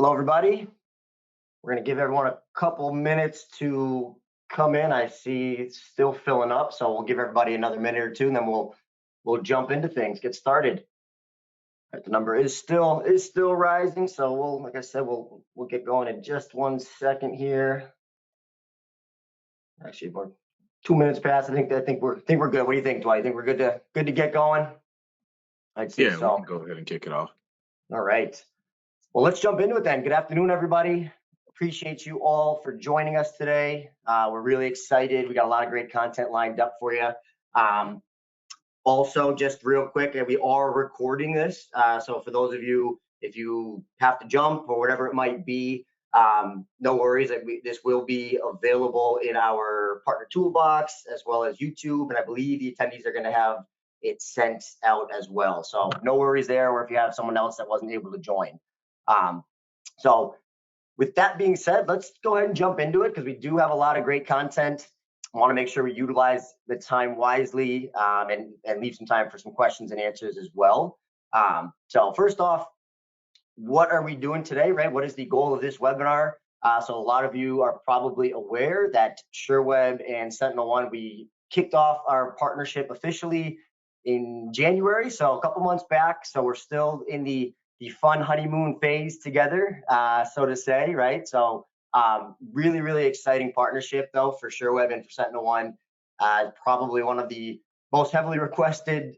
Hello, everybody. We're going to give everyone a couple minutes to come in. I see it's still filling up, so we'll give everybody another minute or two, and then we'll jump into things, get started. All right, the number is still rising, so like I said, we'll get going in just 1 second here. Actually, we're 2 minutes past. I think we're good. What do you think, Dwight? I think we're good to get going. I'd say Yeah, so. we can go ahead and kick it off. All right. Well, let's jump into it then. Good afternoon, everybody. Appreciate you all for joining us today. We're really excited. We got a lot of great content lined up for you. Also, just real quick, we are recording this. So for those of you, if you have to jump or whatever it might be, no worries. This will be available in our partner toolbox as well as YouTube. And I believe the attendees are going to have it sent out as well. So no worries there, or if you have someone else that wasn't able to join. So with that being said, let's go ahead and jump into it because we do have a lot of great content. I want to make sure we utilize the time wisely and leave some time for some questions and answers as well. So first off, what are we doing today, right? What is the goal of this webinar? So a lot of you are probably aware that Sherweb and SentinelOne, we kicked off our partnership officially in January, so a couple months back. So we're still in the fun honeymoon phase together, so to say, right? So really, really exciting partnership though for Sherweb and for SentinelOne. Probably one of the most heavily requested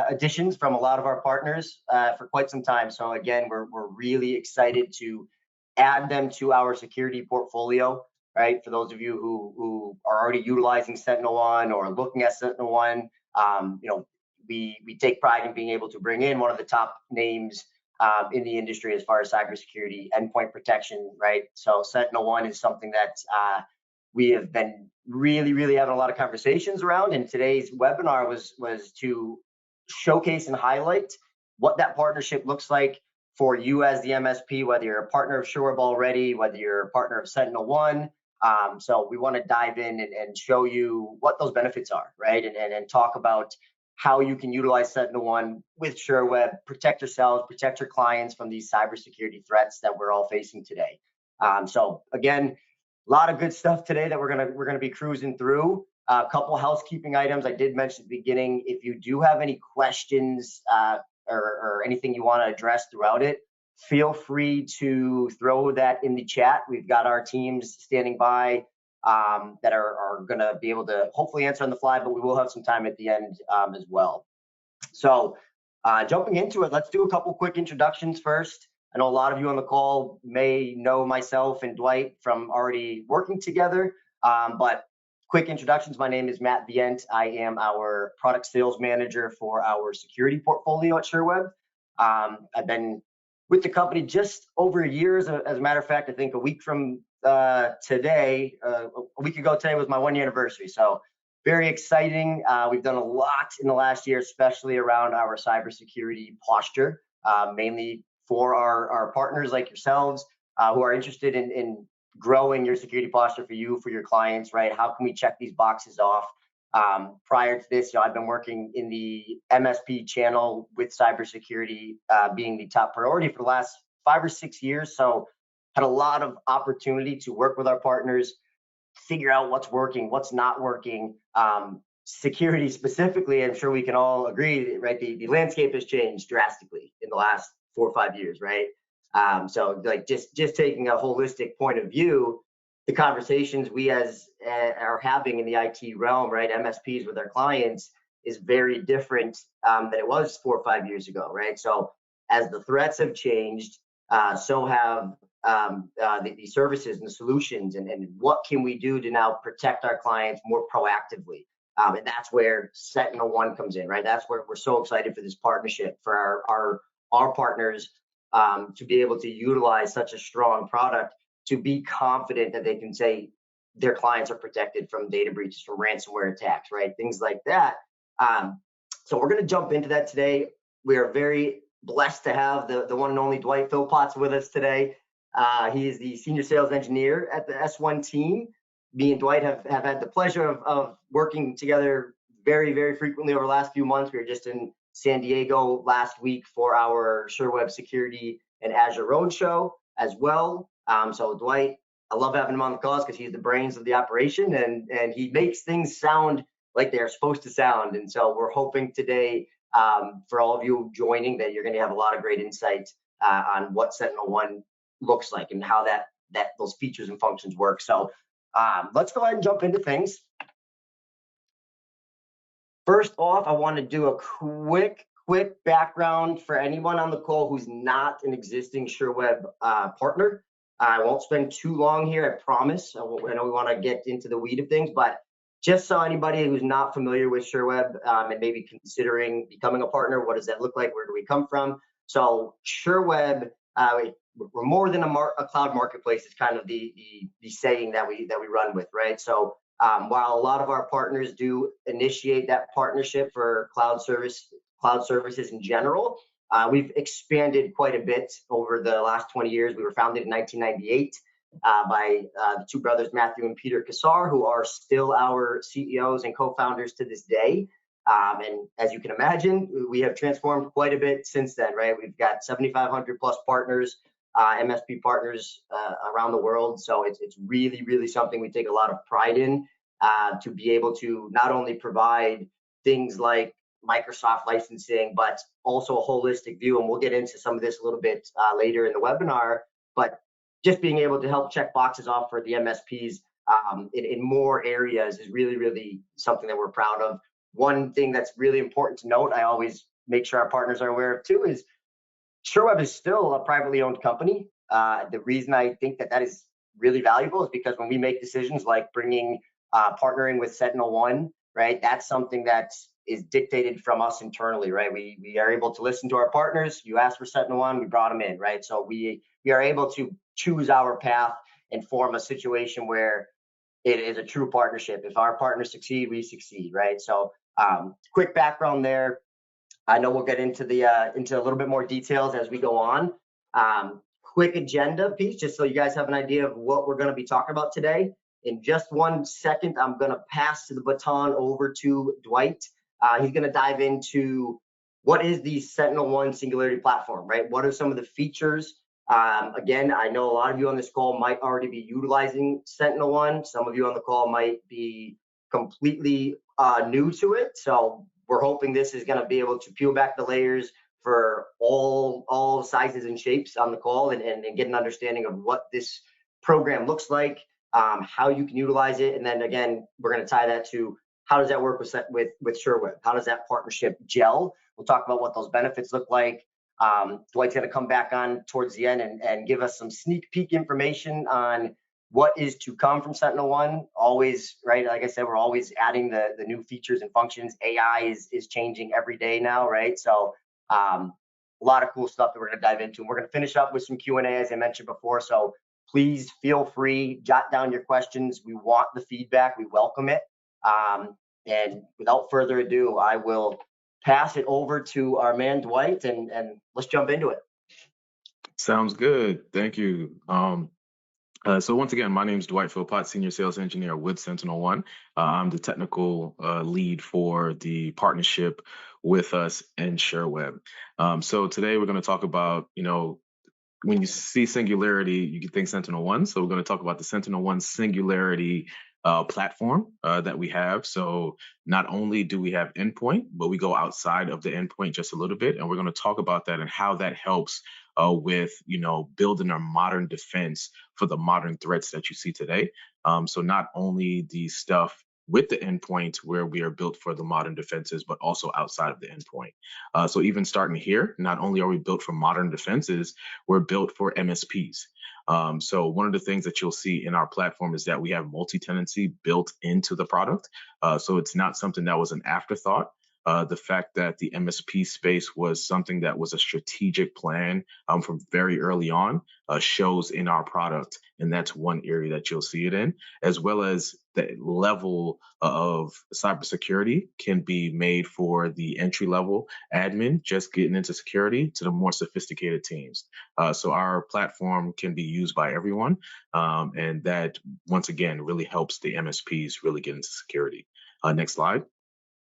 additions from a lot of our partners for quite some time. So again, we're really excited to add them to our security portfolio, right? For those of you who are already utilizing SentinelOne or looking at SentinelOne, we take pride in being able to bring in one of the top names in the industry as far as cybersecurity, endpoint protection, right? So SentinelOne is something that we have been really having a lot of conversations around, and today's webinar was to showcase and highlight what that partnership looks like for you as the MSP, whether you're a partner of Sherweb already, whether you're a partner of SentinelOne. So we want to dive in and show you what those benefits are, right? And talk about how you can utilize SentinelOne with Sherweb, protect yourselves, protect your clients from these cybersecurity threats that we're all facing today. So again, a lot of good stuff today that we're gonna be cruising through. A couple housekeeping items I did mention at the beginning. If you do have any questions or anything you want to address throughout it, feel free to throw that in the chat. We've got our teams standing by that are going to be able to hopefully answer on the fly, but we will have some time at the end as well. So jumping into it, let's do a couple quick introductions first. I know a lot of you on the call may know myself and Dwight from already working together, but quick introductions. My name is Matt Vient. I am our product sales manager for our security portfolio at Sherweb. I've been with the company just over a year. As a matter of fact, I think a week from today, a week ago today was my 1-year anniversary. So very exciting. We've done a lot in the last year, especially around our cybersecurity posture, mainly for our partners like yourselves who are interested in growing your security posture for you, for your clients, right? How can we check these boxes off? Prior to this, I've been working in the MSP channel with cybersecurity being the top priority for the last 5 or 6 years. So had a lot of opportunity to work with our partners, figure out what's working, what's not working. Security specifically, I'm sure we can all agree, right? The landscape has changed drastically in the last 4 or 5 years, right? So like just taking a holistic point of view, the conversations we are having in the IT realm, right? MSPs with our clients is very different than it was 4 or 5 years ago, right? So as the threats have changed, so have the services and the solutions, and what can we do to now protect our clients more proactively? And that's where SentinelOne comes in, right? That's where we're so excited for this partnership for our partners to be able to utilize such a strong product to be confident that they can say their clients are protected from data breaches, from ransomware attacks, right? Things like that. So we're going to jump into that today. We are very blessed to have the one and only Dwight Philpotts with us today. He is the senior sales engineer at the S1 team. Me and Dwight have had the pleasure of working together very frequently over the last few months. We were just in San Diego last week for our Sherweb Security and Azure Roadshow. as well. So Dwight, I love having him on the calls because he's the brains of the operation, and he makes things sound like they're supposed to sound. And so we're hoping today, for all of you joining, that you're going to have a lot of great insight on what SentinelOne looks like and how that those features and functions work. So let's go ahead and jump into things. First off, I want to do a quick background for anyone on the call who's not an existing Sherweb partner. I won't spend too long here, I promise. I know we want to get into the weed of things, but just so anybody who's not familiar with Sherweb and maybe considering becoming a partner, what does that look like? Where do we come from? So Sherweb, we're more than a cloud marketplace. Is kind of the saying that we run with, right? So while a lot of our partners do initiate that partnership for cloud services in general, we've expanded quite a bit over the last 20 years. We were founded in 1998 by the two brothers, Matthew and Peter Kassar, who are still our CEOs and co-founders to this day. And as you can imagine, we have transformed quite a bit since then, right? We've got 7,500 plus partners, MSP partners around the world. So it's really something we take a lot of pride in, to be able to not only provide things like Microsoft licensing, but also a holistic view. And we'll get into some of this a little bit later in the webinar, but just being able to help check boxes off for the MSPs in more areas is really something that we're proud of. One thing that's really important to note, I always make sure our partners are aware of too, is Sherweb is still a privately owned company. The reason I think that is really valuable is because when we make decisions like partnering with SentinelOne, right, that's something that is dictated from us internally, right? We are able to listen to our partners. You asked for SentinelOne, we brought them in, right? So we are able to choose our path and form a situation where it is a true partnership. If our partners succeed, we succeed, right? So quick background there. I know we'll get into into a little bit more details as we go on. Quick agenda piece, just so you guys have an idea of what we're going to be talking about today. In just 1 second, I'm going to pass the baton over to Dwight. He's going to dive into what is the SentinelOne Singularity Platform, right? What are some of the features? Again, I know a lot of you on this call might already be utilizing SentinelOne. Some of you on the call might be completely new to it. So we're hoping this is going to be able to peel back the layers for all sizes and shapes on the call and get an understanding of what this program looks like, how you can utilize it. And then again, we're going to tie that to how does that work with Sherweb? How does that partnership gel? We'll talk about what those benefits look like. Dwight's going to come back on towards the end and give us some sneak peek information on what is to come from SentinelOne. Always, right? Like I said, we're always adding the new features and functions. AI is changing every day now, right? So a lot of cool stuff that we're going to dive into. And we're going to finish up with some Q&A, as I mentioned before. So please feel free, jot down your questions. We want the feedback. We welcome it. And without further ado, I will pass it over to our man, Dwight, and let's jump into it. Sounds good. Thank you. So once again, my name is Dwight Philpotts, Senior Sales Engineer with SentinelOne. I'm the technical lead for the partnership with us and Sherweb. So today we're going to talk about, when you see Singularity, you can think SentinelOne. So we're going to talk about the SentinelOne Singularity platform that we have. So not only do we have endpoint, but we go outside of the endpoint just a little bit, and we're going to talk about that and how that helps with building our modern defense for the modern threats that you see today. So not only the stuff with the endpoint where we are built for the modern defenses, but also outside of the endpoint. So even starting here, not only are we built for modern defenses, we're built for MSPs. So one of the things that you'll see in our platform is that we have multi-tenancy built into the product. So it's not something that was an afterthought. The fact that the MSP space was something that was a strategic plan from very early on shows in our product. And that's one area that you'll see it in, as well as the level of cybersecurity can be made for the entry level admin just getting into security to the more sophisticated teams. So our platform can be used by everyone. And that, once again, really helps the MSPs really get into security. Next slide.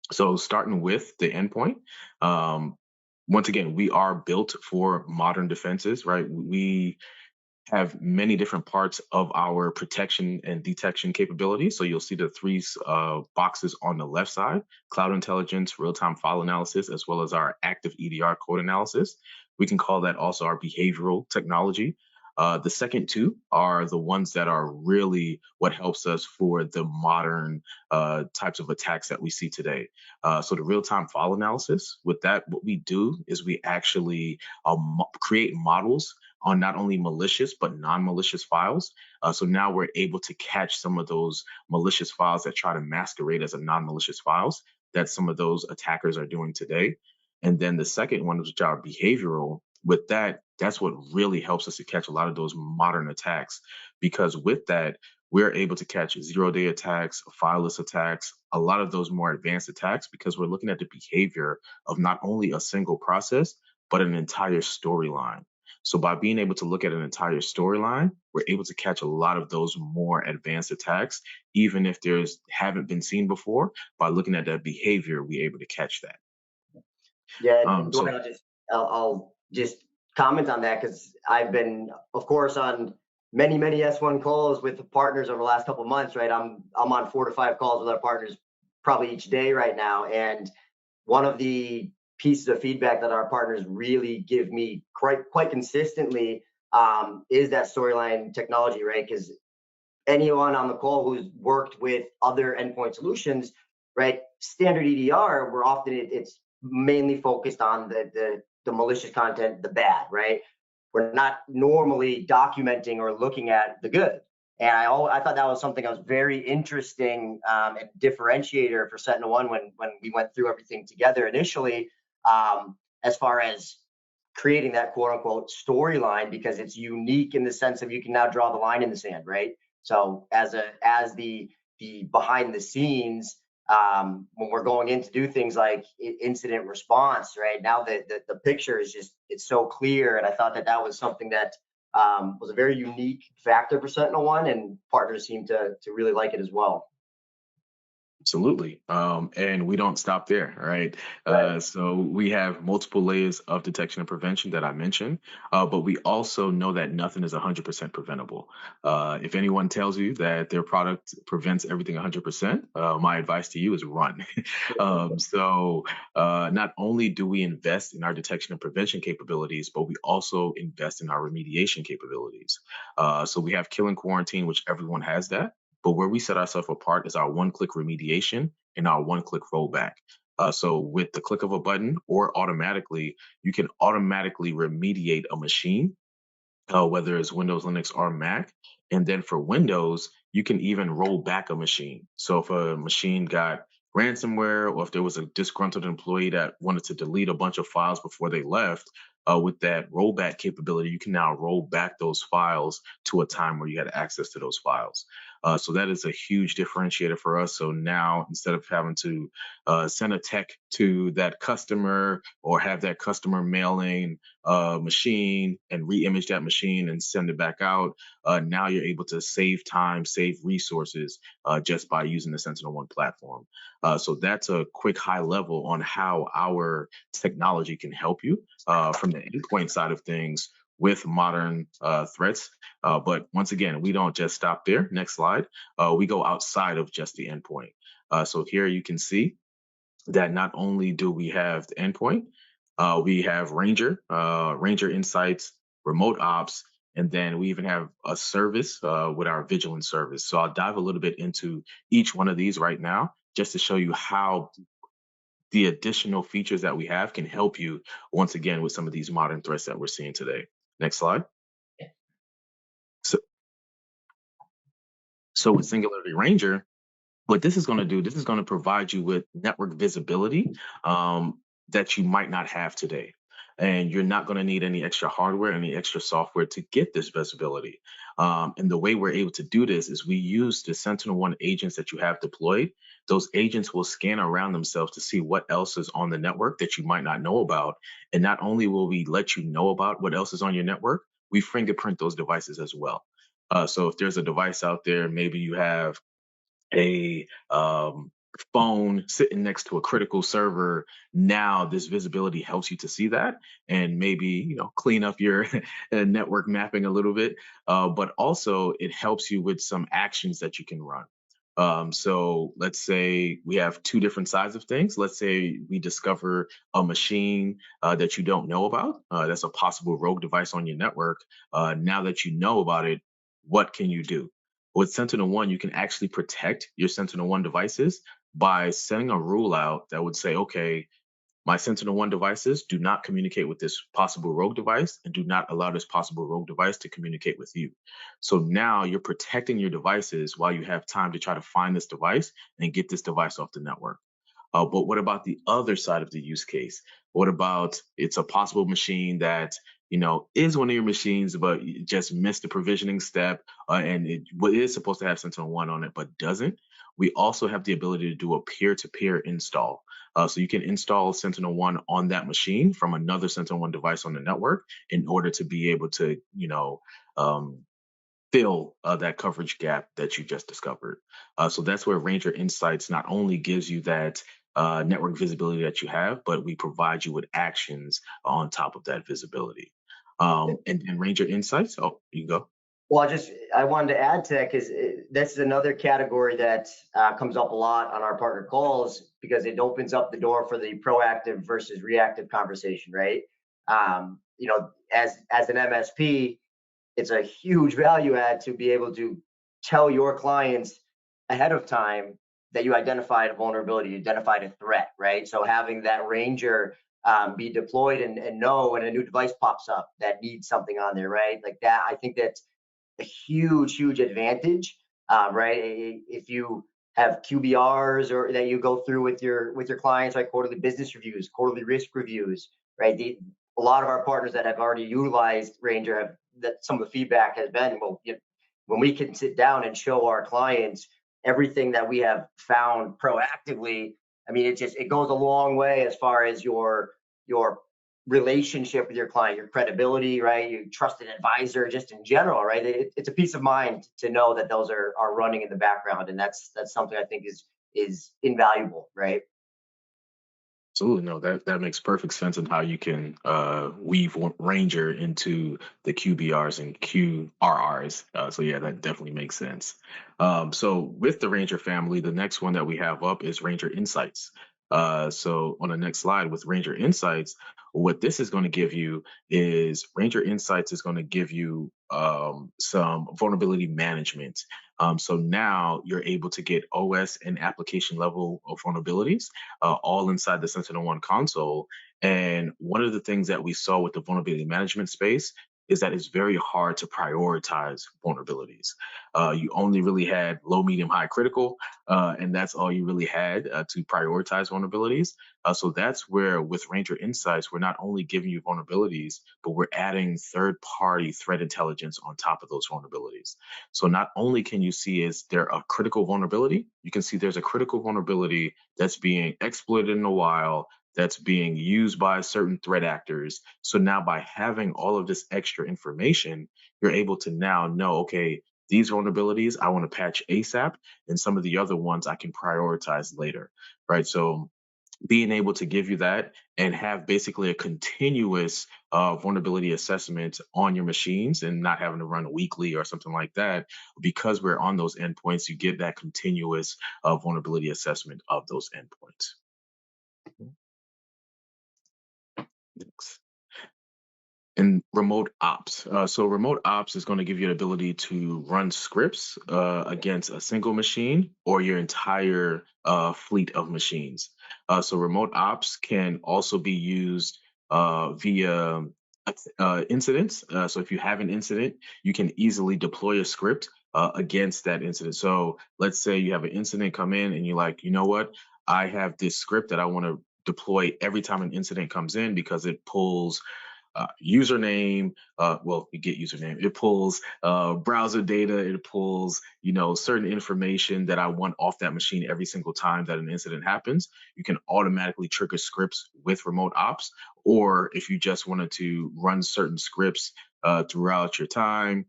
So starting with the endpoint, once again, we are built for modern defenses, right? We have many different parts of our protection and detection capabilities. So you'll see the three boxes on the left side: cloud intelligence, real-time file analysis, as well as our active EDR code analysis. We can call that also our behavioral technology. The second two are the ones that are really what helps us for the modern types of attacks that we see today. So the real-time file analysis, with that, what we do is we actually create models on not only malicious but non-malicious files. So now we're able to catch some of those malicious files that try to masquerade as a non-malicious files that some of those attackers are doing today. And then the second one, which is our behavioral. With that, that's what really helps us to catch a lot of those modern attacks, because with that, we're able to catch zero-day attacks, fileless attacks, a lot of those more advanced attacks, because we're looking at the behavior of not only a single process, but an entire storyline. So by being able to look at an entire storyline, we're able to catch a lot of those more advanced attacks, even if there's haven't been seen before. By looking at that behavior, we're able to catch that. Yeah, and Dwight, So I'll just comment on that because I've been, of course, on many S1 calls with the partners over the last couple of months. Right, I'm on 4 to 5 calls with our partners probably each day right now, and one of the pieces of feedback that our partners really give me quite consistently is that storyline technology, right? Because anyone on the call who's worked with other endpoint solutions, right? Standard EDR, we're often it's mainly focused on the malicious content, the bad, right? We're not normally documenting or looking at the good. And I thought that was something that was very interesting and differentiator for SentinelOne when we went through everything together initially, as far as creating that quote unquote storyline, because it's unique in the sense of you can now draw the line in the sand, right? So as the behind the scenes, when we're going in to do things like incident response, right now the picture is just it's so clear, and I thought that was something that was a very unique factor for SentinelOne, and partners seem to really like it as well. absolutely. And we don't stop there, right? Right. So we have multiple layers of detection and prevention that I mentioned, but we also know that nothing is 100% preventable. If anyone tells you that their product prevents everything 100%, my advice to you is run. Not only do we invest in our detection and prevention capabilities, but we also invest in our remediation capabilities. So we have kill and quarantine, which everyone has that. But where we set ourselves apart is our one-click remediation and our one-click rollback. So with the click of a button or automatically, you can automatically remediate a machine, whether it's Windows, Linux, or Mac. And then for Windows, you can even roll back a machine. So if a machine got ransomware, or if there was a disgruntled employee that wanted to delete a bunch of files before they left, with that rollback capability, you can now roll back those files to a time where you had access to those files. So that is a huge differentiator for us. So now, instead of having to send a tech to that customer or have that customer mailing machine and re-image that machine and send it back out, now you're able to save time, save resources just by using the SentinelOne platform. So that's a quick high level on how our technology can help you from the endpoint side of things with modern threats. But once again, we don't just stop there. Next slide. We go outside of just the endpoint. So here you can see that not only do we have the endpoint, we have Ranger Insights, Remote Ops, and then we even have a service with our Vigilance service. So I'll dive a little bit into each one of these right now, just to show you how the additional features that we have can help you once again with some of these modern threats that we're seeing today. Next slide. So, so with Singularity Ranger, what this is going to do, this is going to provide you with network visibility that you might not have today. And you're not going to need any extra hardware, any extra software to get this visibility. And the way we're able to do this is we use the SentinelOne agents that you have deployed. Those agents will scan around themselves to see what else is on the network that you might not know about. And not only will we let you know about what else is on your network, we fingerprint those devices as well. So if there's a device out there, maybe you have a phone sitting next to a critical server, now this visibility helps you to see that and maybe clean up your network mapping a little bit. But also it helps you with some actions that you can run. So let's say we have two different sides of things. Let's say we discover a machine that you don't know about. That's a possible rogue device on your network. Now that you know about it, what can you do? With SentinelOne, you can actually protect your SentinelOne devices by setting a rule out that would say, okay, my SentinelOne devices do not communicate with this possible rogue device and do not allow this possible rogue device to communicate with you. So now you're protecting your devices while you have time to try to find this device and get this device off the network. But what about the other side of the use case? What about it's a possible machine that is one of your machines, but you just missed the provisioning step, and it is supposed to have SentinelOne on it, but doesn't? We also have the ability to do a peer-to-peer install. So you can install SentinelOne on that machine from another SentinelOne device on the network in order to be able to, um, fill that coverage gap that you just discovered. So that's where Ranger Insights not only gives you that network visibility that you have, but we provide you with actions on top of that visibility. And then Ranger Insights, oh, you go. Well, I wanted to add to that because this is another category that comes up a lot on our partner calls because it opens up the door for the proactive versus reactive conversation, right? As an MSP, it's a huge value add to be able to tell your clients ahead of time that you identified a vulnerability, you identified a threat, right? So having that Ranger be deployed and know when a new device pops up that needs something on there, right? Like that, I think that's a huge advantage, right? If you have QBRs or that you go through with your clients, like quarterly business reviews, quarterly risk reviews, right? A lot of our partners that have already utilized Ranger have that some of the feedback has been, well, when we can sit down and show our clients everything that we have found proactively, I mean, it goes a long way as far as your relationship with your client, your credibility, right? Your trusted advisor, just in general, right? It's a peace of mind to know that those are running in the background, and that's something I think is invaluable, right? Absolutely, no, that makes perfect sense in how you can weave Ranger into the QBRs and QRRs. So yeah, that definitely makes sense. So with the Ranger family, the next one that we have up is Ranger Insights. So on the next slide with Ranger Insights, what this is going to give you is Ranger Insights is going to give you some vulnerability management. So now you're able to get OS and application level of vulnerabilities all inside the SentinelOne console. And one of the things that we saw with the vulnerability management space is that it's very hard to prioritize vulnerabilities. You only really had low, medium, high, critical, and that's all you really had to prioritize vulnerabilities. So that's where with Ranger Insights, we're not only giving you vulnerabilities, but we're adding third-party threat intelligence on top of those vulnerabilities. So not only can you see is there a critical vulnerability, you can see there's a critical vulnerability that's being exploited in a while, that's being used by certain threat actors. So now by having all of this extra information, you're able to now know, okay, these vulnerabilities I want to patch ASAP, and some of the other ones I can prioritize later, right? So being able to give you that and have basically a continuous vulnerability assessment on your machines and not having to run weekly or something like that, because we're on those endpoints, you get that continuous vulnerability assessment of those endpoints. Next. And remote ops. So remote ops is going to give you the ability to run scripts against a single machine or your entire fleet of machines. So remote ops can also be used via incidents. So if you have an incident, you can easily deploy a script against that incident. So let's say you have an incident come in and you're like, you know what? I have this script that I want to deploy every time an incident comes in because it pulls username. Well, you get username. It pulls browser data. It pulls, certain information that I want off that machine every single time that an incident happens. You can automatically trigger scripts with remote ops, or if you just wanted to run certain scripts throughout your time.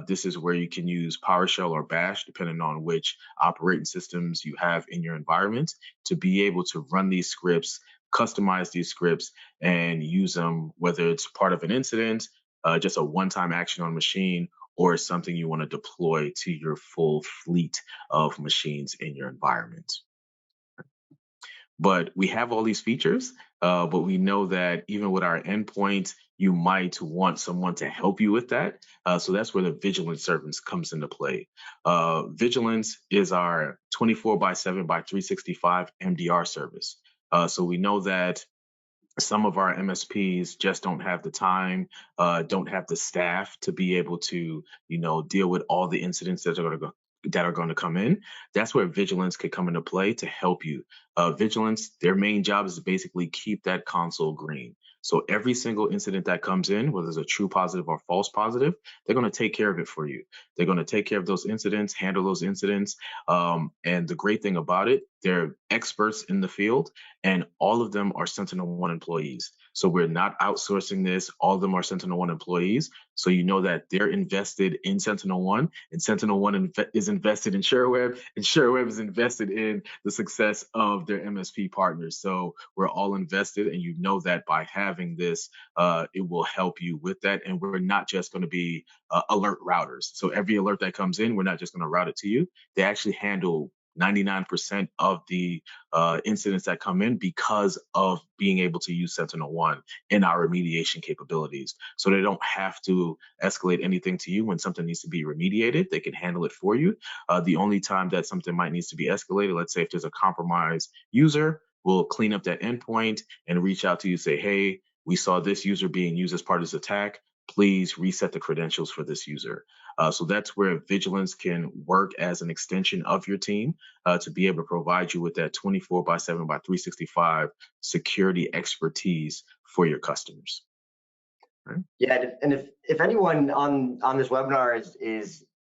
This is where you can use PowerShell or Bash, depending on which operating systems you have in your environment, to be able to run these scripts, customize these scripts, and use them, whether it's part of an incident, just a one-time action on machine, or something you want to deploy to your full fleet of machines in your environment. But we have all these features, but we know that even with our endpoint, you might want someone to help you with that. So that's where the vigilance service comes into play. Vigilance is our 24/7 by 365 MDR service. So we know that some of our MSPs just don't have the time, don't have the staff to be able to, deal with all the incidents that are going to come in. That's where vigilance could come into play to help you. Vigilance, their main job is to basically keep that console green. So every single incident that comes in, whether it's a true positive or false positive, they're going to take care of it for you. They're going to take care of those incidents, handle those incidents. And the great thing about it, they're experts in the field, and all of them are SentinelOne employees. So we're not outsourcing this. All of them are SentinelOne employees. So you know that they're invested in SentinelOne, and SentinelOne is invested in Sherweb, and Sherweb is invested in the success of their MSP partners. So we're all invested, and you know that by having this, it will help you with that. And we're not just going to be alert routers. So every alert that comes in, we're not just going to route it to you. They actually handle 99% of the incidents that come in because of being able to use SentinelOne in our remediation capabilities. So they don't have to escalate anything to you when something needs to be remediated. They can handle it for you. The only time that something might needs to be escalated, let's say if there's a compromised user, we'll clean up that endpoint and reach out to you, say, hey, we saw this user being used as part of this attack. Please reset the credentials for this user. So that's where vigilance can work as an extension of your team to be able to provide you with that 24/7 by 365 security expertise for your customers. Right? Yeah, and if anyone on this webinar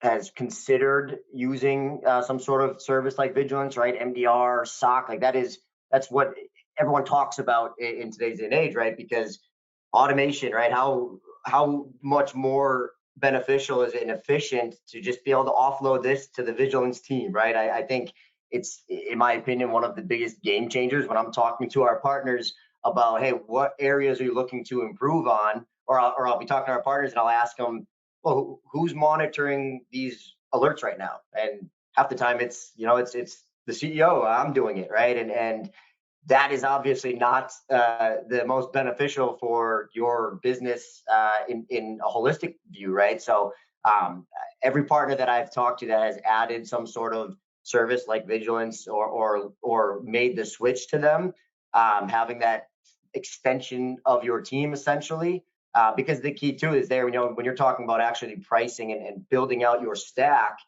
has considered using some sort of service like vigilance, right? MDR, SOC, like that's what everyone talks about in today's day and age, right? Because automation, right? How much more beneficial is it and efficient to just be able to offload this to the vigilance team, right? I think it's, in my opinion, one of the biggest game changers when I'm talking to our partners about, hey, what areas are you looking to improve on? Or I'll be talking to our partners and I'll ask them, well, who's monitoring these alerts right now? And half the time it's the CEO. I'm doing it, right? And that is obviously not the most beneficial for your business in a holistic view, right? So every partner that I've talked to that has added some sort of service like vigilance or made the switch to them, having that extension of your team essentially, because the key too is there, when you're talking about actually pricing and building out your stack,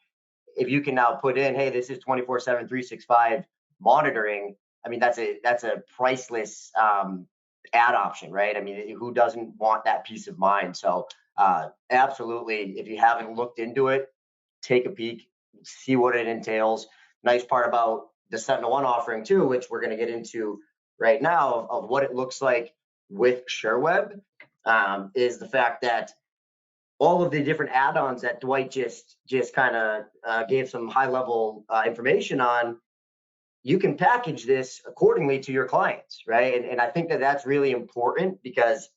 if you can now put in, hey, this is 24/7, 365 monitoring. I mean, that's a priceless ad option, right? I mean, who doesn't want that peace of mind? So absolutely, if you haven't looked into it, take a peek, see what it entails. Nice part about the SentinelOne offering too, which we're going to get into right now, of what it looks like with Sherweb, is the fact that all of the different add-ons that Dwight just kind of gave some high-level information on, you can package this accordingly to your clients, right? And I think that that's really important because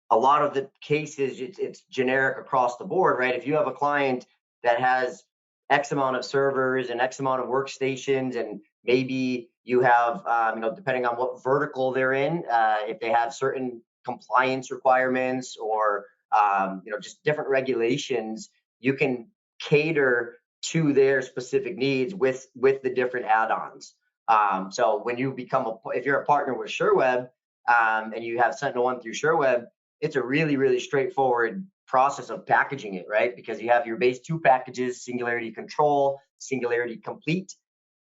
a lot of the cases, it's generic across the board, right? If you have a client that has X amount of servers and X amount of workstations, and maybe you have, depending on what vertical they're in, if they have certain compliance requirements or, just different regulations, you can cater to their specific needs with the different add-ons. So when you if you're a partner with Sherweb, and you have SentinelOne through Sherweb, it's a really, really straightforward process of packaging it, right? Because you have your base 2 packages, Singularity Control, Singularity Complete,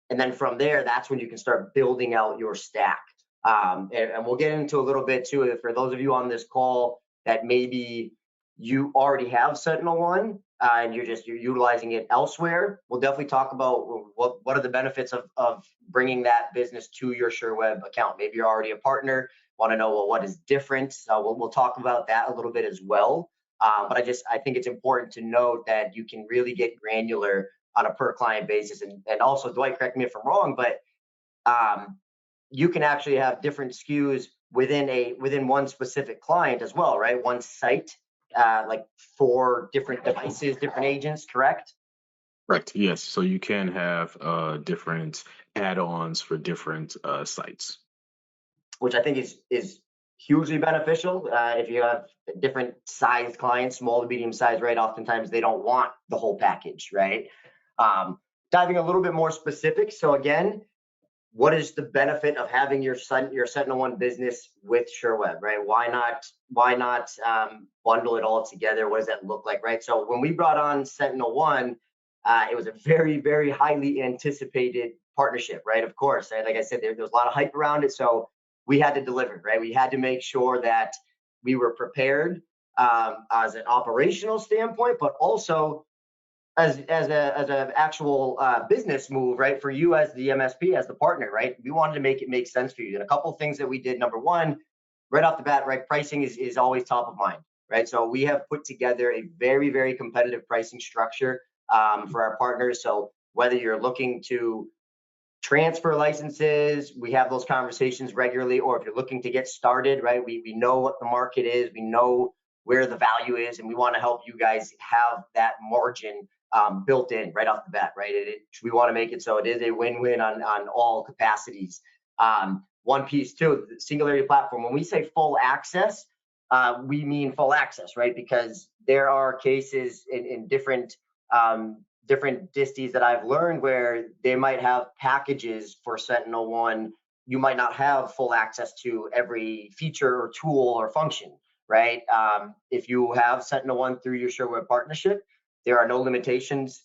and then from there, that's when you can start building out your stack. And we'll get into a little bit too, for those of you on this call that maybe you already have SentinelOne and you're utilizing it elsewhere. We'll definitely talk about what are the benefits of bringing that business to your Sherweb account. Maybe you're already a partner, want to know, well, what is different? So we'll talk about that a little bit as well. But I think it's important to note that you can really get granular on a per client basis. And also, Dwight, correct me if I'm wrong, but you can actually have different SKUs within one specific client as well, right? One site, like 4 different devices, different agents, correct? Correct. Yes. So you can have different add-ons for different sites. Which I think is hugely beneficial. If you have different sized clients, small to medium sized, right? Oftentimes they don't want the whole package, right? Diving a little bit more specific. So again, what is the benefit of having your SentinelOne business with Sherweb, right? Why not bundle it all together? What does that look like, right? So when we brought on SentinelOne, it was a very, very highly anticipated partnership, right? Of course, right? Like I said, there was a lot of hype around it, so we had to deliver, right? We had to make sure that we were prepared as an operational standpoint, but also as an actual business move, right? For you as the MSP, as the partner, right? We wanted to make it make sense for you. And a couple of things that we did. Number one, right off the bat, right? Pricing is always top of mind, right? So we have put together a very, very competitive pricing structure for our partners. So whether you're looking to transfer licenses, we have those conversations regularly, or if you're looking to get started, right? We know what the market is, we know where the value is, and we want to help you guys have that margin built in right off the bat, right? We want to make it so it is a win-win on all capacities. One piece too, the Singularity Platform, when we say full access, we mean full access, right? Because there are cases in different disties that I've learned where they might have packages for SentinelOne. You might not have full access to every feature or tool or function, right? If you have SentinelOne through your Sherweb partnership, there are no limitations.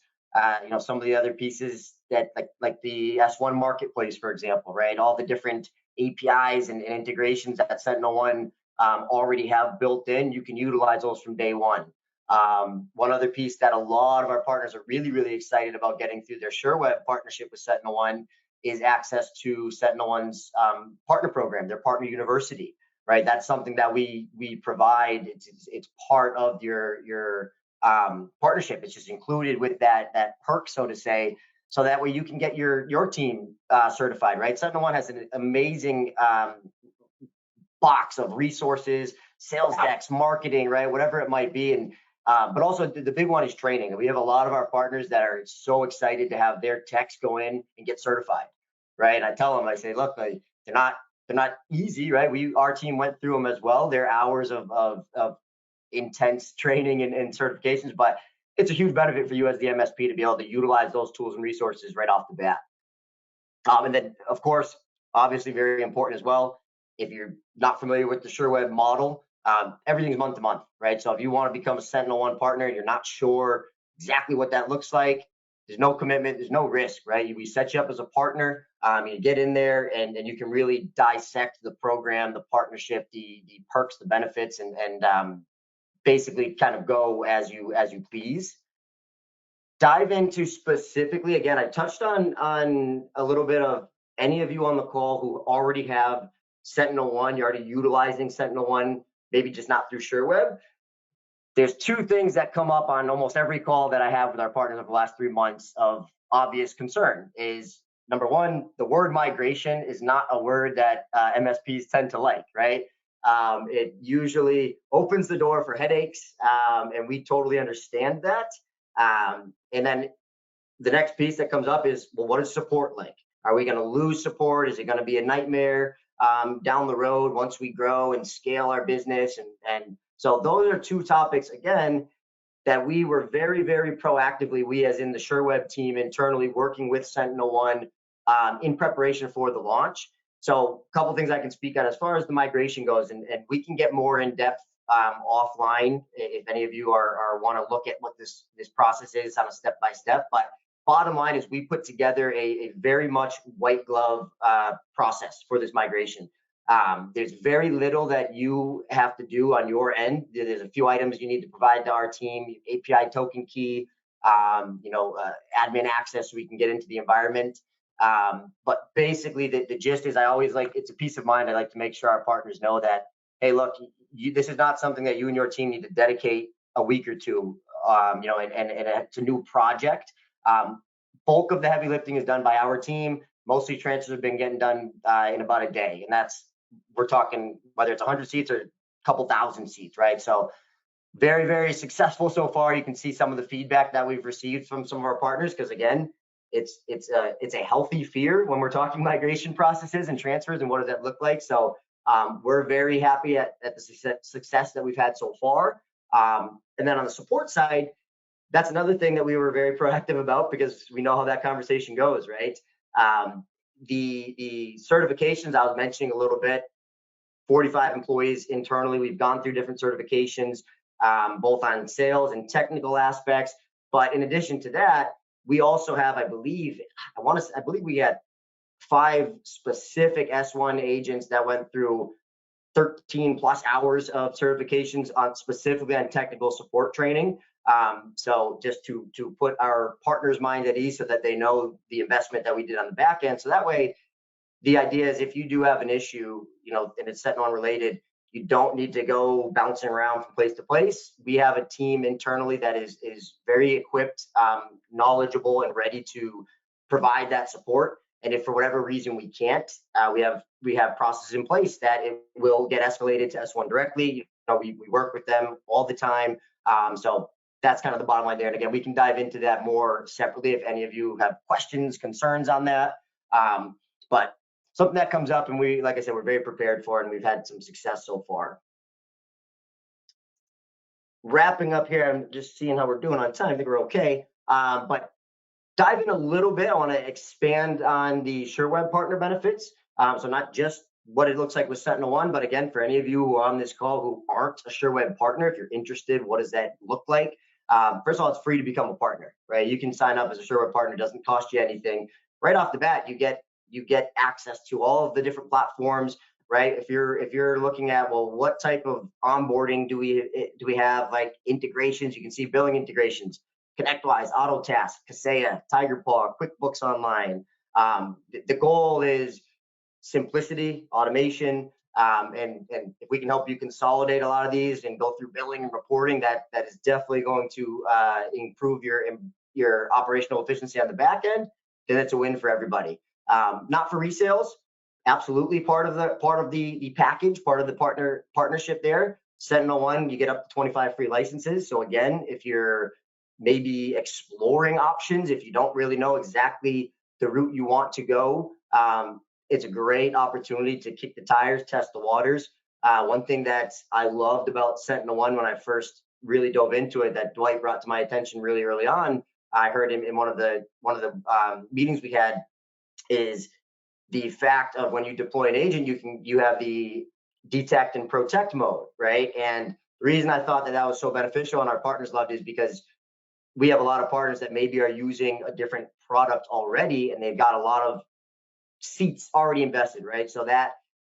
Some of the other pieces that like the S1 marketplace, for example, right? All the different APIs and integrations that SentinelOne already have built in, you can utilize those from day one. One other piece that a lot of our partners are really, really excited about getting through their Sherweb partnership with SentinelOne is access to SentinelOne's partner program, their partner university, right? That's something that we provide. It's part of your partnership. It's just included with that perk, so to say, so that way you can get your team certified, right? SentinelOne has an amazing box of resources, sales decks, marketing, right? Whatever it might be. And but also the big one is training. We have a lot of our partners that are so excited to have their techs go in and get certified, right? And I tell them, I say, look, they're not easy, right? Our team went through them as well. They're hours of intense training and certifications, but it's a huge benefit for you as the MSP to be able to utilize those tools and resources right off the bat. And then, of course, obviously very important as well, if you're not familiar with the Sherweb model, everything's month to month, right? So if you want to become a SentinelOne partner and you're not sure exactly what that looks like, there's no commitment, there's no risk, right? We set you up as a partner, you get in there and you can really dissect the program, the partnership, the perks, the benefits, and basically kind of go as you please. Dive into specifically, again, I touched on a little bit of any of you on the call who already have SentinelOne, you're already utilizing SentinelOne, maybe just not through Sherweb. There's 2 things that come up on almost every call that I have with our partners over the last 3 months of obvious concern is, number one, the word migration is not a word that MSPs tend to like, right? It usually opens the door for headaches, and we totally understand that. And then the next piece that comes up is, well, what is support like? Are we going to lose support? Is it going to be a nightmare down the road once we grow and scale our business? And so those are 2 topics, again, that we were very, very proactively, we as in the Sherweb team internally working with SentinelOne in preparation for the launch. So a couple things I can speak on as far as the migration goes, and we can get more in depth offline if any of you want to look at what this process is on a step-by-step. But bottom line is we put together a very much white glove process for this migration. There's very little that you have to do on your end. There's a few items you need to provide to our team: API token key, admin access so we can get into the environment. But basically, the gist is, I always like, it's a peace of mind. I like to make sure our partners know that, hey, look, this is not something that you and your team need to dedicate a week or two, and it's a new project. Bulk of the heavy lifting is done by our team. Mostly transfers have been getting done in about a day, and we're talking whether it's 100 seats or a couple thousand seats, right? So very, very successful so far. You can see some of the feedback that we've received from some of our partners, because again, it's a healthy fear when we're talking migration processes and transfers and what does that look like. So we're very happy at the success that we've had so far. And then on the support side, that's another thing that we were very proactive about, because we know how that conversation goes, right? The certifications I was mentioning a little bit, 45 employees internally. We've gone through different certifications, both on sales and technical aspects. But in addition to that, we also have, I believe we had 5 specific S1 agents that went through 13 plus hours of certifications specifically on technical support training. So just to put our partners' mind at ease so that they know the investment that we did on the back end. So that way, the idea is if you do have an issue, and it's SentinelOne related, you don't need to go bouncing around from place to place. We have a team internally that is very equipped, knowledgeable, and ready to provide that support. And if for whatever reason we can't, we have processes in place that it will get escalated to S1 directly. We work with them all the time. So that's kind of the bottom line there. And again, we can dive into that more separately if any of you have questions, concerns on that. But something that comes up, and like I said, we're very prepared for it, and we've had some success so far. Wrapping up here, I'm just seeing how we're doing on time. I think we're okay. But diving a little bit, I want to expand on the Sherweb partner benefits. So not just what it looks like with SentinelOne, but again, for any of you who are on this call who aren't a Sherweb partner, if you're interested, what does that look like? First of all, it's free to become a partner, right? You can sign up as a Sherweb partner. It doesn't cost you anything. Right off the bat, you get access to all of the different platforms, right? If you're looking at, well, what type of onboarding do we have, like integrations? You can see billing integrations, ConnectWise, AutoTask, Kaseya, TigerPaw, QuickBooks Online. The goal is simplicity, automation, and if we can help you consolidate a lot of these and go through billing and reporting, that is definitely going to improve your operational efficiency on the back end. Then it's a win for everybody. Not for resales, absolutely part of the package, part of the partnership there. SentinelOne, you get up to 25 free licenses. So again, if you're maybe exploring options, if you don't really know exactly the route you want to go, it's a great opportunity to kick the tires, test the waters. One thing that I loved about SentinelOne when I first really dove into it, that Dwight brought to my attention really early on, I heard him in one of the meetings we had, is the fact of when you deploy an agent, you have the detect and protect mode, right? And the reason I thought that was so beneficial and our partners loved is because we have a lot of partners that maybe are using a different product already, and they've got a lot of seats already invested, right? So that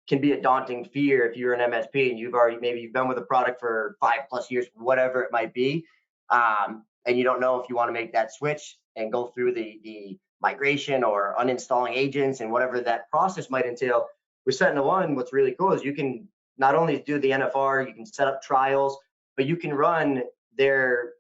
can be a daunting fear if you're an MSP and you've been with a product for 5+ years, whatever it might be, and you don't know if you want to make that switch and go through the migration or uninstalling agents and whatever that process might entail. With SentinelOne, what's really cool is you can not only do the NFR, you can set up trials, but you can run their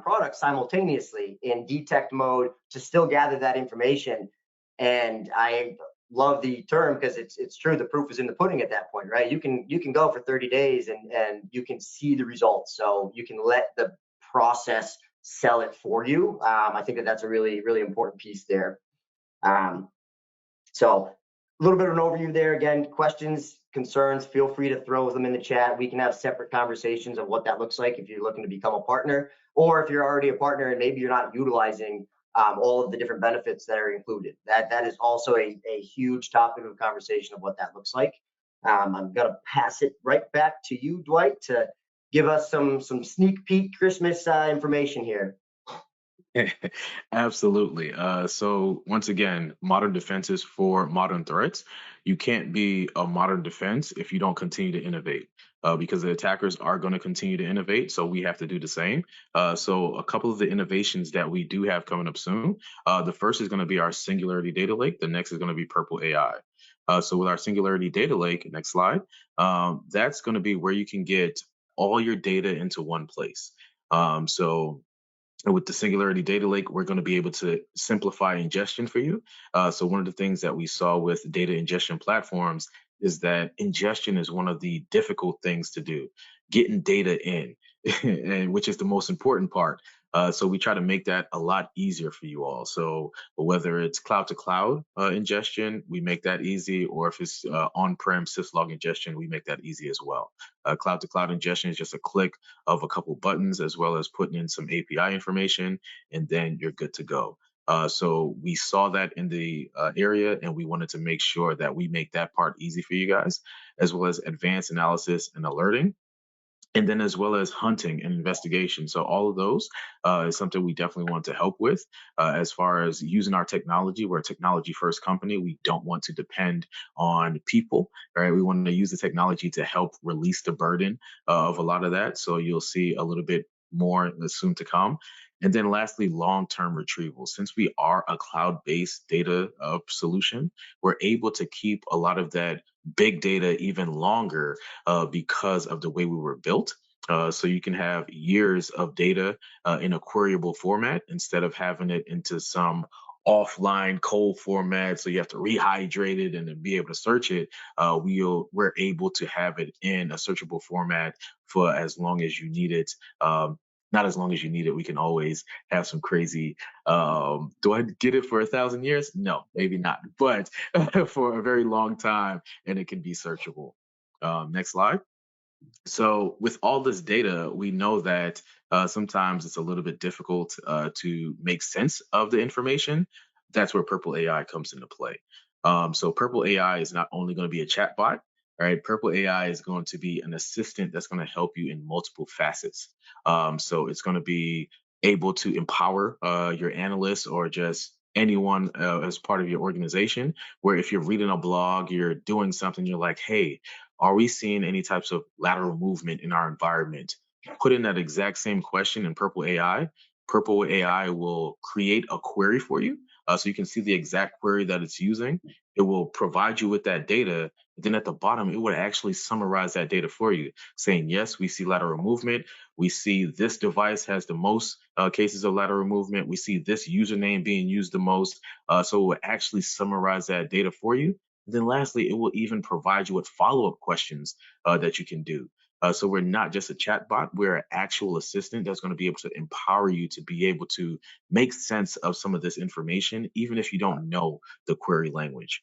product simultaneously in detect mode to still gather that information. And I love the term because it's true. The proof is in the pudding at that point, right? You can go for 30 days and you can see the results. So you can let the process sell it for you. I think that's a really, really important piece there. So a little bit of an overview there. Again, questions, concerns, feel free to throw them in the chat. We can have separate conversations of what that looks like if you're looking to become a partner, or if you're already a partner and maybe you're not utilizing all of the different benefits that are included. That is also a huge topic of conversation of what that looks like. I'm gonna pass it right back to you, Dwight, to give us some sneak peek Christmas information here. Absolutely. So once again, modern defenses for modern threats. You can't be a modern defense if you don't continue to innovate, because the attackers are going to continue to innovate. So we have to do the same. So a couple of the innovations that we do have coming up soon. The first is going to be our Singularity Data Lake. The next is going to be Purple AI. So with our Singularity Data Lake, next slide, that's going to be where you can get all your data into one place. So with the Singularity Data Lake, we're going to be able to simplify ingestion for you. So one of the things that we saw with data ingestion platforms is that ingestion is one of the difficult things to do, getting data in, and which is the most important part. So we try to make that a lot easier for you all. So whether it's cloud to cloud ingestion, we make that easy, or if it's on-prem syslog ingestion, we make that easy as well. Cloud to cloud ingestion is just a click of a couple buttons, as well as putting in some API information, and then you're good to go. So we saw that in the area, and we wanted to make sure that we make that part easy for you guys, as well as advanced analysis and alerting, and then as well as hunting and investigation. So all of those is something we definitely want to help with. As far as using our technology, we're a technology first company. We don't want to depend on people, right? We want to use the technology to help release the burden of a lot of that. So you'll see a little bit more soon to come. And then lastly, long-term retrieval. Since we are a cloud-based data solution, we're able to keep a lot of that big data even longer because of the way we were built. So you can have years of data in a queryable format instead of having it into some offline cold format. So you have to rehydrate it and then be able to search it. We're able to have it in a searchable format for as long as you need it. Not as long as you need it. We can always have some crazy. Do I get it for 1,000 years? No, maybe not. But for a very long time, and it can be searchable. Next slide. So with all this data, we know that sometimes it's a little bit difficult to make sense of the information. That's where Purple AI comes into play. So Purple AI is not only going to be a chatbot, right? Purple AI is going to be an assistant that's going to help you in multiple facets. So it's going to be able to empower your analysts or just anyone as part of your organization, where if you're reading a blog, you're doing something, you're like, hey, are we seeing any types of lateral movement in our environment? Put in that exact same question in Purple AI. Purple AI will create a query for you. So you can see the exact query that it's using. It will provide you with that data. Then at the bottom, it would actually summarize that data for you, saying, yes, we see lateral movement. We see this device has the most cases of lateral movement. We see this username being used the most. So it will actually summarize that data for you. Then lastly, it will even provide you with follow-up questions that you can do. So we're not just a chatbot, we're an actual assistant that's going to be able to empower you to be able to make sense of some of this information, even if you don't know the query language.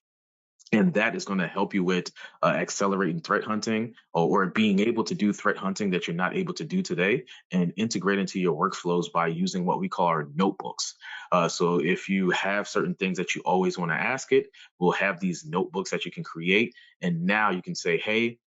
And that is going to help you with accelerating threat hunting, or being able to do threat hunting that you're not able to do today, and integrate into your workflows by using what we call our notebooks. So if you have certain things that you always want to ask it, we'll have these notebooks that you can create. And now you can say, hey,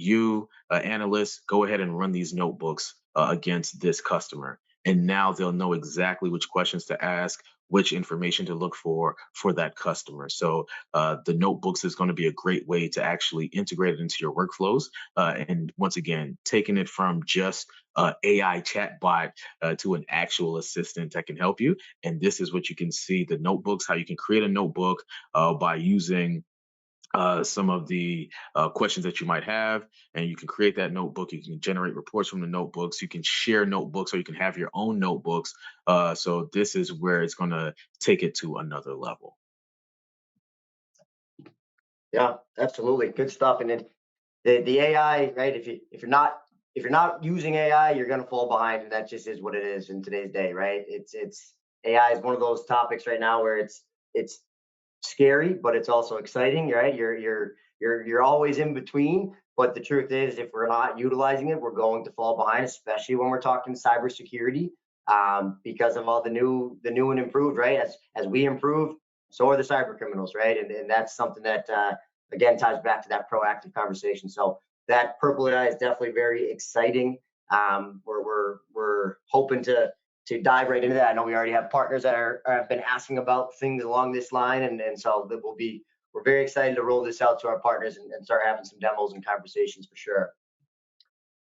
you analysts, go ahead and run these notebooks against this customer. And now they'll know exactly which questions to ask, which information to look for that customer. So the notebooks is going to be a great way to actually integrate it into your workflows. And once again, taking it from just AI chatbot to an actual assistant that can help you. And this is what you can see, the notebooks, how you can create a notebook by using some of the questions that you might have, and you can create that notebook. You can generate reports from the notebooks. You can share notebooks, or you can have your own notebooks. So this is where it's going to take it to another level. Yeah, absolutely. Good stuff. And then the AI, right? If you're not using AI, you're going to fall behind, and that just is what it is in today's day, right? It's AI is one of those topics right now where it's scary, but it's also exciting, right? You're always in between. But the truth is, if we're not utilizing it, we're going to fall behind, especially when we're talking cybersecurity, because of all the new and improved, right? As we improve, so are the cyber criminals, right? And that's something that again ties back to that proactive conversation. So that Purple AI is definitely very exciting. We're hoping to dive right into that. I know we already have partners that have been asking about things along this line, and so that we're very excited to roll this out to our partners and start having some demos and conversations for sure.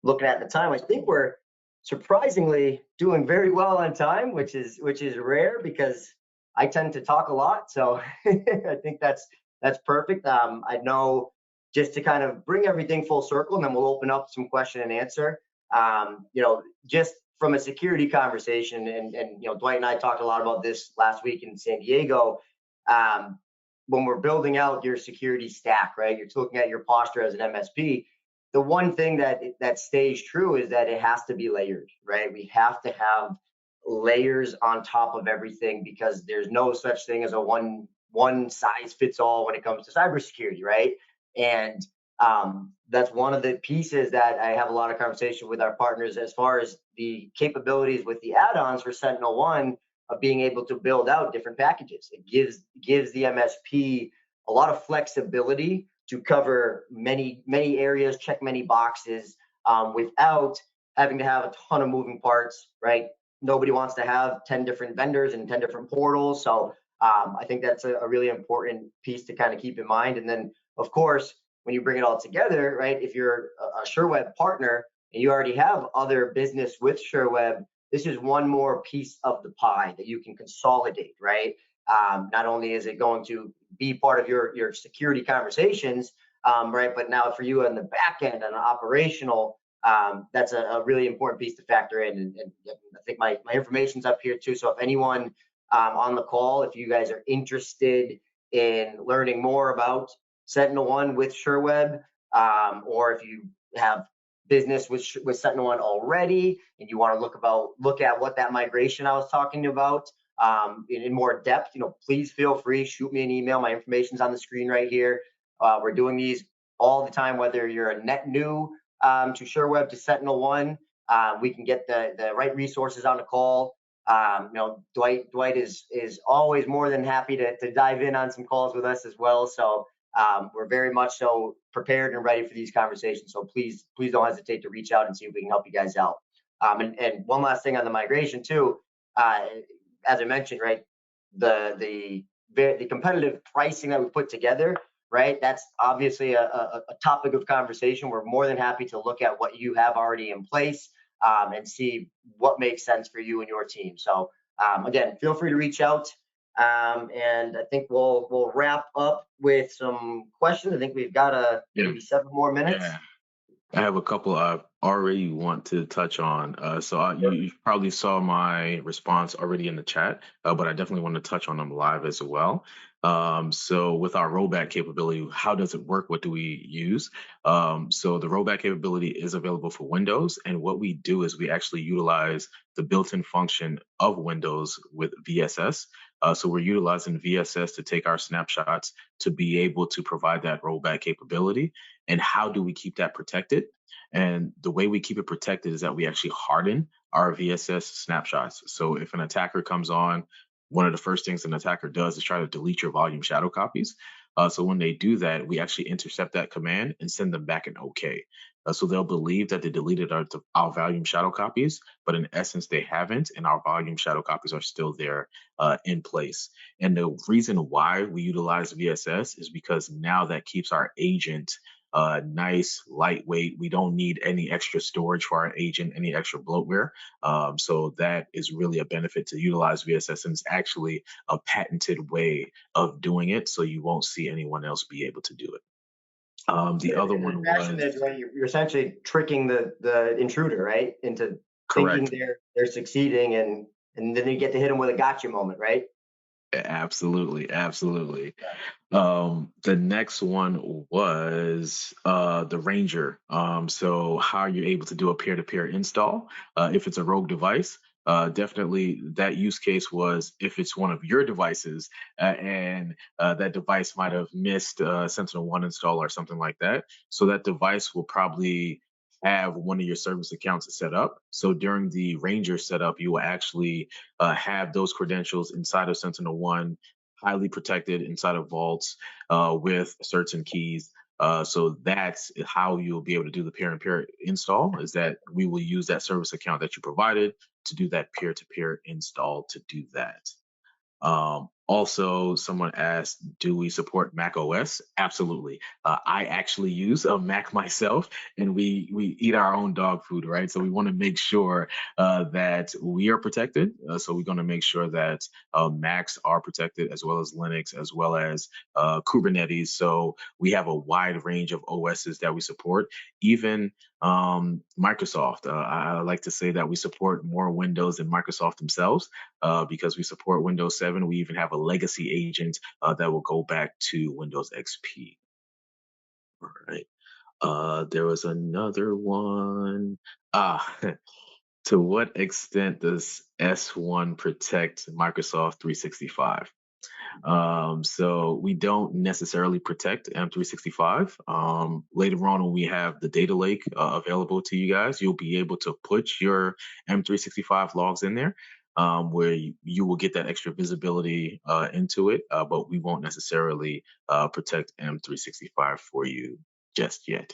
Looking at the time, I think we're surprisingly doing very well on time, which is rare because I tend to talk a lot. So I think that's perfect. I know just to kind of bring everything full circle, and then we'll open up some question and answer. Just from a security conversation, and Dwight and I talked a lot about this last week in San Diego. When we're building out your security stack, right? You're looking at your posture as an MSP. The one thing that stays true is that it has to be layered, right? We have to have layers on top of everything, because there's no such thing as a one size fits all when it comes to cybersecurity, right? And that's one of the pieces that I have a lot of conversation with our partners as far as the capabilities with the add-ons for SentinelOne, of being able to build out different packages. It gives the MSP a lot of flexibility to cover many areas, check many boxes, without having to have a ton of moving parts, right? Nobody wants to have 10 different vendors and 10 different portals. So I think that's a really important piece to kind of keep in mind. And then, of course, when you bring it all together, right, if you're a Sherweb partner and you already have other business with Sherweb, this is one more piece of the pie that you can consolidate, right? Not only is it going to be part of your security conversations, right, but now for you on the back end and operational, that's a really important piece to factor in. And I think my information's up here too. So if anyone on the call, if you guys are interested in learning more about SentinelOne with Sherweb, or if you have business with SentinelOne already and you want to look at what that migration I was talking about in more depth, please feel free, shoot me an email. My information's on the screen right here. We're doing these all the time, whether you're a net new to Sherweb, to SentinelOne. We can get the right resources on the call. Dwight is always more than happy to dive in on some calls with us as well. So we're very much so prepared and ready for these conversations. So please don't hesitate to reach out and see if we can help you guys out. And one last thing on the migration too, as I mentioned, right, the competitive pricing that we put together, right, that's obviously a topic of conversation. We're more than happy to look at what you have already in place and see what makes sense for you and your team. So again, feel free to reach out. And I think we'll wrap up with some questions. I think we've got maybe 7 more minutes. Yeah. I have a couple I already want to touch on. You probably saw my response already in the chat, but I definitely want to touch on them live as well. So with our rollback capability, how does it work? What do we use? So the rollback capability is available for Windows. And what we do is we actually utilize the built-in function of Windows with VSS. So we're utilizing VSS to take our snapshots to be able to provide that rollback capability. And how do we keep that protected? And the way we keep it protected is that we actually harden our VSS snapshots. So if an attacker comes on, one of the first things an attacker does is try to delete your volume shadow copies. So when they do that, we actually intercept that command and send them back an OK. So they'll believe that they deleted our volume shadow copies, but in essence, they haven't, and our volume shadow copies are still there in place. And the reason why we utilize VSS is because now that keeps our agent nice, lightweight. We don't need any extra storage for our agent, any extra bloatware. So that is really a benefit to utilize VSS, and it's actually a patented way of doing it. So you won't see anyone else be able to do it. The other one was you're essentially tricking the intruder, right, into correct. thinking they're succeeding, and then you get to hit them with a gotcha moment, right? Absolutely. The next one was the Ranger. So how are you able to do a peer-to-peer install? If it's a rogue device, definitely that use case was if it's one of your devices and that device might have missed SentinelOne install or something like that. So that device will probably have one of your service accounts set up. So during the Ranger setup, you will actually have those credentials inside of SentinelOne, highly protected inside of vaults with certain keys. So that's how you'll be able to do the peer-to-peer install, is that we will use that service account that you provided to do that peer-to-peer install to do that. Also, someone asked, do we support Mac OS? Absolutely. I actually use a Mac myself, and we eat our own dog food, right? So we want to make sure that we are protected. So we're going to make sure that Macs are protected, as well as Linux, as well as Kubernetes. So we have a wide range of OSs that we support. Even Microsoft. I like to say that we support more Windows than Microsoft themselves, because we support Windows 7. We even have a legacy agent that will go back to Windows XP. All right. There was another one. Ah, to what extent does S1 protect Microsoft 365? So we don't necessarily protect M365. Later on, when we have the data lake available to you guys, you'll be able to put your M365 logs in there, where you will get that extra visibility into it, but we won't necessarily protect M365 for you just yet.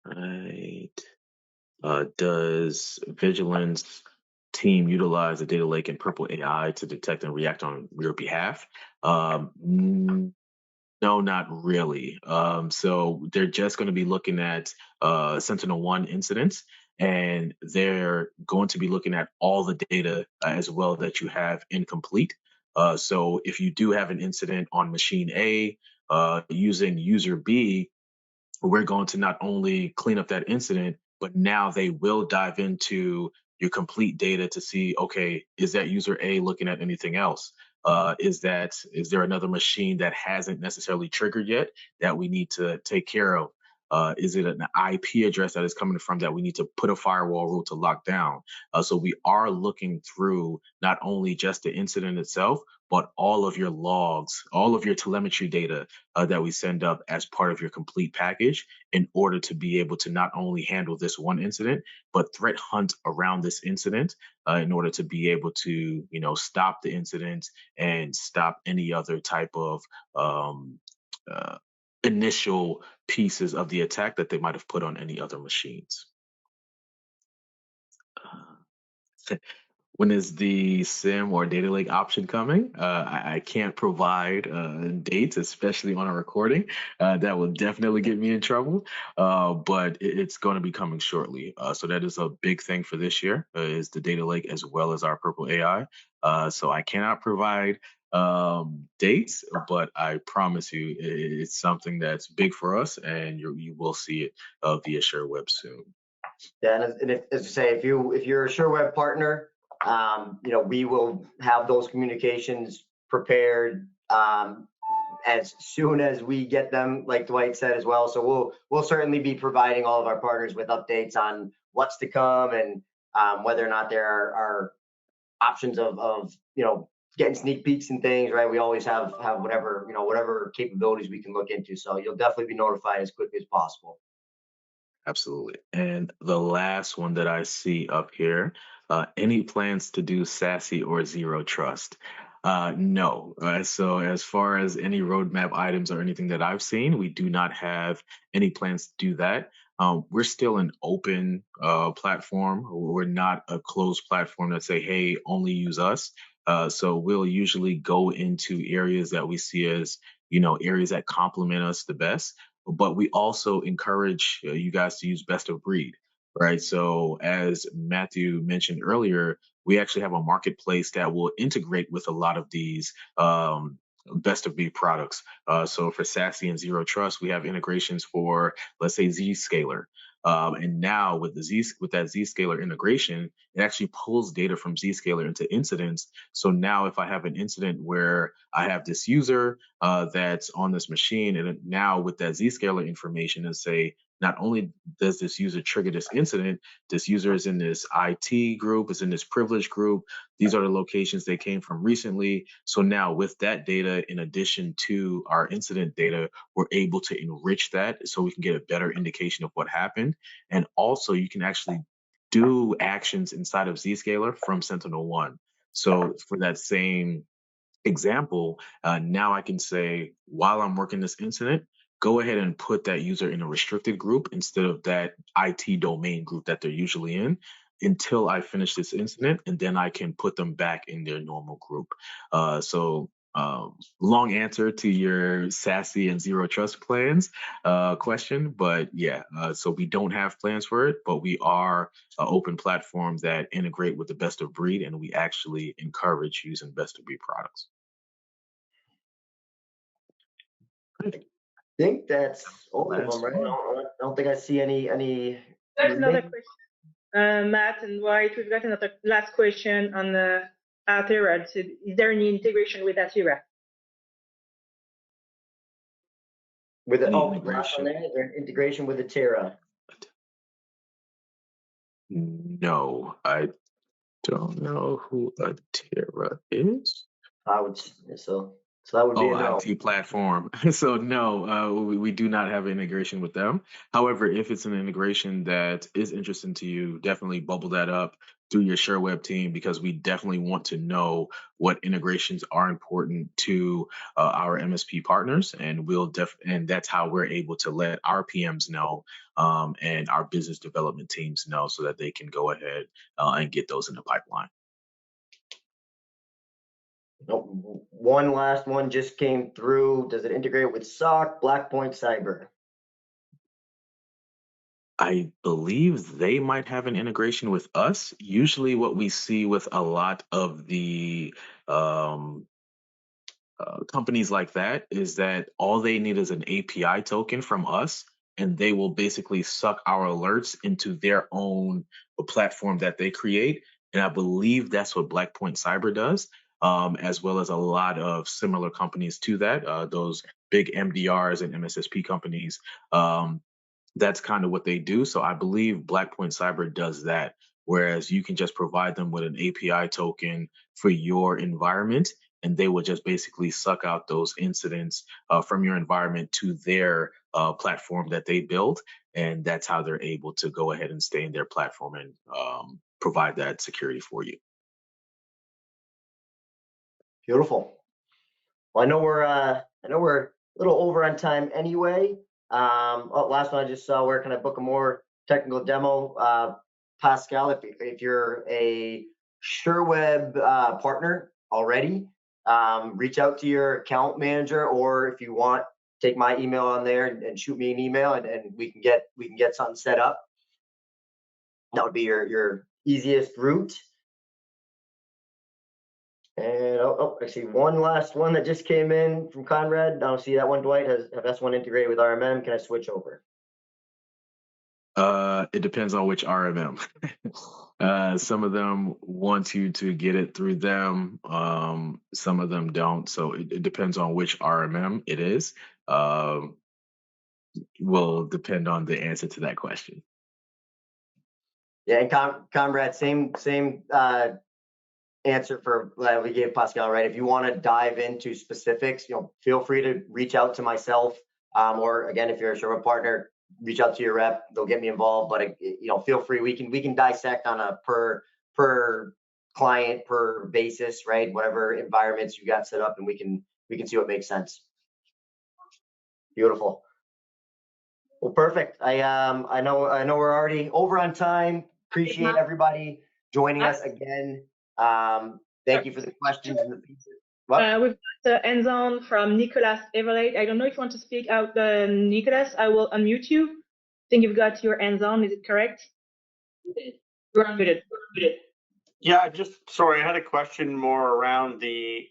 Right. Does Vigilance team utilize the data lake and Purple AI to detect and react on your behalf? No, not really. So they're just going to be looking at SentinelOne incidents, and they're going to be looking at all the data as well that you have incomplete. So if you do have an incident on machine A using user B, we're going to not only clean up that incident, but now they will dive into your complete data to see, okay, is that user A looking at anything else? Is there another machine that hasn't necessarily triggered yet that we need to take care of? Is it an IP address that is coming from that we need to put a firewall rule to lock down? So we are looking through not only just the incident itself, but all of your logs, all of your telemetry data that we send up as part of your complete package, in order to be able to not only handle this one incident, but threat hunt around this incident, in order to be able to, stop the incident and stop any other type of um, uh, initial pieces of the attack that they might have put on any other machines. When is the SIM or data lake option coming? I can't provide dates, especially on a recording. That will definitely get me in trouble. But it's going to be coming shortly. So that is a big thing for this year, is the data lake as well as our Purple AI. So I cannot provide dates, but I promise you it's something that's big for us, and you will see it via Sherweb soon. Yeah, and as I say, if you're a Sherweb partner, we will have those communications prepared as soon as we get them, like Dwight said as well. So we'll certainly be providing all of our partners with updates on what's to come, and whether or not there are options of getting sneak peeks and things. Right, we always have whatever capabilities we can look into. So you'll definitely be notified as quickly as possible. Absolutely. And the last one that I see up here, any plans to do SASE or zero trust? No. So as far as any roadmap items or anything that I've seen, we do not have any plans to do that. We're still an open platform. We're not a closed platform that say, hey, only use us. So we'll usually go into areas that we see as, areas that complement us the best, but we also encourage you guys to use best of breed, right? So as Matthew mentioned earlier, we actually have a marketplace that will integrate with a lot of these best of breed products. So for SASE and Zero Trust, we have integrations for, let's say, Zscaler. And now with that Zscaler integration, it actually pulls data from Zscaler into incidents. So now if I have an incident where I have this user that's on this machine, and now with that Zscaler information, and say, not only does this user trigger this incident, this user is in this IT group, is in this privilege group. These are the locations they came from recently. So now with that data, in addition to our incident data, we're able to enrich that so we can get a better indication of what happened. And also you can actually do actions inside of Zscaler from SentinelOne. So for that same example, now I can say, while I'm working this incident, go ahead and put that user in a restricted group instead of that IT domain group that they're usually in. until I finish this incident, and then I can put them back in their normal group. Long answer to your SASE and zero trust plans question, but yeah, so we don't have plans for it, but we are an open platform that integrate with the best of breed, and we actually encourage using best of breed products. I think that's all of them, right? I don't think I see any. There's another question, Matt and Dwight. We've got another last question on the Atera. So is there any integration with Atera? With the last one there, is there an integration with Atera? No, I don't know who Atera is. I would so that would be a no. IT platform. So no, we do not have an integration with them. However, if it's an integration that is interesting to you, definitely bubble that up through your Sherweb team, because we definitely want to know what integrations are important to our MSP partners, and and that's how we're able to let our PMs know and our business development teams know, so that they can go ahead and get those in the pipeline. Nope. One last one just came through. Does it integrate with SOC, Blackpoint Cyber? I believe they might have an integration with us. Usually what we see with a lot of the companies like that is that all they need is an API token from us, and they will basically suck our alerts into their own platform that they create. And I believe that's what Blackpoint Cyber does, as well as a lot of similar companies to that, those big MDRs and MSSP companies. That's kind of what they do. So I believe Blackpoint Cyber does that, whereas you can just provide them with an API token for your environment, and they will just basically suck out those incidents from your environment to their platform that they build. And that's how they're able to go ahead and stay in their platform and provide that security for you. Beautiful. Well, I know we're a little over on time anyway. Last one I just saw. Where can I book a more technical demo? Pascal, if you're a Sherweb partner already, reach out to your account manager, or if you want, take my email on there and shoot me an email, and we can get something set up. That would be your easiest route. And I see one last one that just came in from Conrad. I don't see that one, Dwight. Have S1 integrated with RMM? Can I switch over? It depends on which RMM. Some of them want you to get it through them. Some of them don't. So it depends on which RMM it is. Will depend on the answer to that question. Yeah, and Conrad, same answer for we gave Pascal, right? If you want to dive into specifics, feel free to reach out to myself, or again, if you're a Sherweb partner, reach out to your rep. They'll get me involved. But feel free. We can dissect on a per client per basis, right? Whatever environments you got set up, and we can see what makes sense. Beautiful. Well, perfect. I know we're already over on time. Appreciate everybody joining us again. Thank you for the questions and the pieces. We've got the end zone from Nicholas Everett. I don't know if you want to speak out, Nicholas. I will unmute you. I think you've got your end zone. Is it correct? You're unmuted. Yeah, sorry, I had a question more around the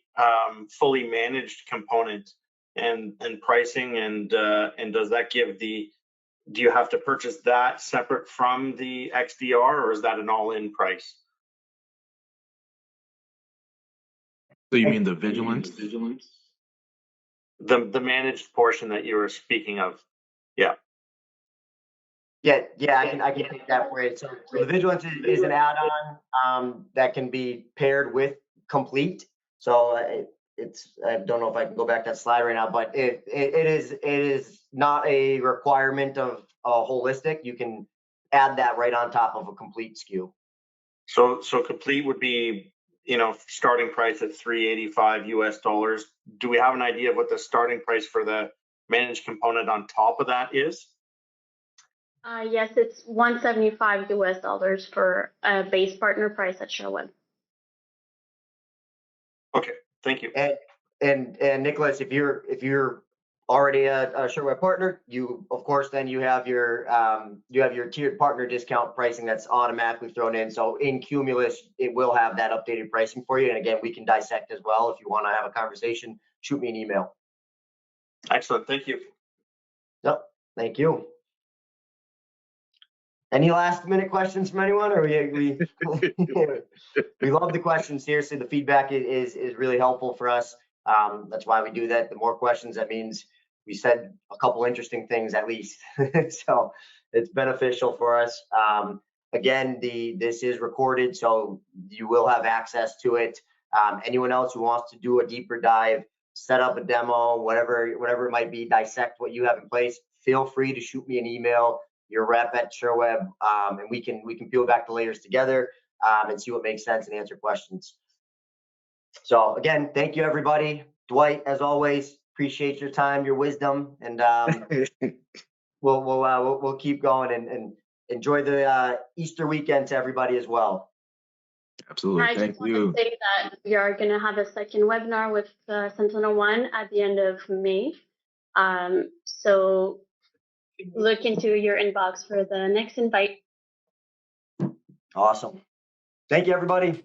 fully managed component and pricing, and does that do you have to purchase that separate from the XDR, or is that an all-in price? So you mean the vigilance? The managed portion that you were speaking of. Yeah. Yeah, I can take that for you. So the vigilance is an add-on that can be paired with complete. So I don't know if I can go back to that slide right now, but it is not a requirement of a holistic. You can add that right on top of a complete SKU. So complete would be, starting price at $385 US. Do we have an idea of what the starting price for the managed component on top of that is? Yes, it's $175 US for a base partner price at Sherweb. Okay, thank you. And Nicholas, if you're already a Sherweb partner, you of course then you have your tiered partner discount pricing that's automatically thrown in. So in Cumulus, it will have that updated pricing for you. And again, we can dissect as well. If you want to have a conversation, shoot me an email. Excellent, thank you. Yep, thank you. Any last minute questions from anyone, or we love the questions. Seriously, the feedback is really helpful for us. That's why we do that. The more questions, that means we said a couple interesting things at least. So it's beneficial for us. Again, this is recorded, so you will have access to it. Anyone else who wants to do a deeper dive, set up a demo, whatever it might be, dissect what you have in place, feel free to shoot me an email, your rep at Sherweb, and we can peel back the layers together and see what makes sense and answer questions. So again, thank you everybody. Dwight, as always, appreciate your time, your wisdom, and we'll keep going and enjoy the Easter weekend to everybody as well. Absolutely. I Thank just want you. to say that we are going to have a second webinar with SentinelOne at the end of May. So look into your inbox for the next invite. Awesome. Thank you, everybody.